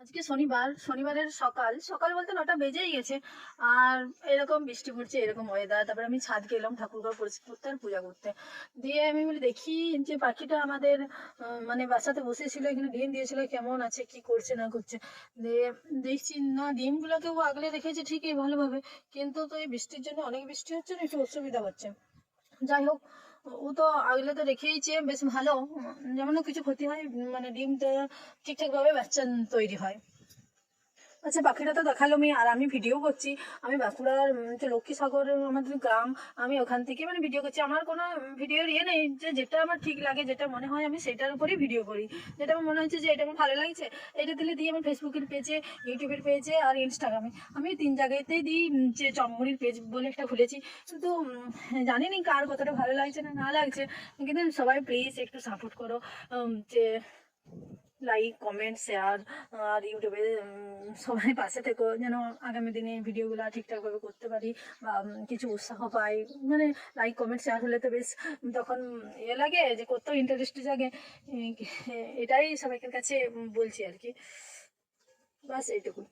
আজকে শনিবার, শনিবারের সকাল সকাল বলতে ৯টা বেজেই গেছে। আর এরকম বৃষ্টি পড়ছে, এরকম ওয়েদার। তারপরে আমি ছাদ গেলাম ঠাকুর ঘর পরিষ্কার করতে আর পূজা করতে। দিয়ে আমি বলি দেখি যে পাখিটা আমাদের মানে বাসাতে বসেছিল, এখানে ডিম দিয়েছিল, কেমন আছে, কি করছে না করছে। দিয়ে দেখছি না, ডিমগুলোকেও আগলে রেখেছে ঠিকই ভালোভাবে, কিন্তু তো এই বৃষ্টির জন্য, অনেক বৃষ্টি হচ্ছে না, একটু অসুবিধা হচ্ছে। যাই হোক, ও তো আগলে তো রেখেইছে, বেশ ভালো। যেমন কিছু ক্ষতি হয়, মানে ডিমটা ঠিকঠাক ভাবে বাচ্চা তৈরি হয়। আচ্ছা, পাখিটা তো দেখালো আর আমি ভিডিও করছি। আমি বাঁকুড়ার যে লক্ষ্মীসাগর আমাদের গ্রাম, আমি ওখান থেকে মানে ভিডিও করছি। আমার কোনো ভিডিওর ইয়ে নেই, যে যেটা আমার ঠিক লাগে, যেটা মনে হয় আমি সেটার উপরেই ভিডিও করি। যেটা আমার মনে হচ্ছে যে এটা আমার ভালো লাগছে, এটা দিলে দিয়ে আমার ফেসবুকের পেজে, ইউটিউবের পেজে আর ইনস্টাগ্রামে, আমি 3 জায়গাতেই দিই। যে চম্মড়ির পেজ বলে একটা খুলেছি, কিন্তু জানি না কার কতটা ভালো লাগছে না না লাগছে। কিন্তু সবাই প্লিজ একটু সাপোর্ট করো। যে লাইক, কমেন্ট, শেয়ার, আর ইউটিউবে সবাই পাশে থেকো, যেন আগামী দিনে ভিডিওগুলো ঠিকঠাকভাবে করতে পারি, বা কিছু উৎসাহ পাই। মানে লাইক, কমেন্ট, শেয়ার হলে তো বেশ তখন ইয়ে লাগে, যে করতেও ইন্টারেস্ট জাগে। এটাই সবাইকার কাছে বলছি আর কি। বাস এইটুকু।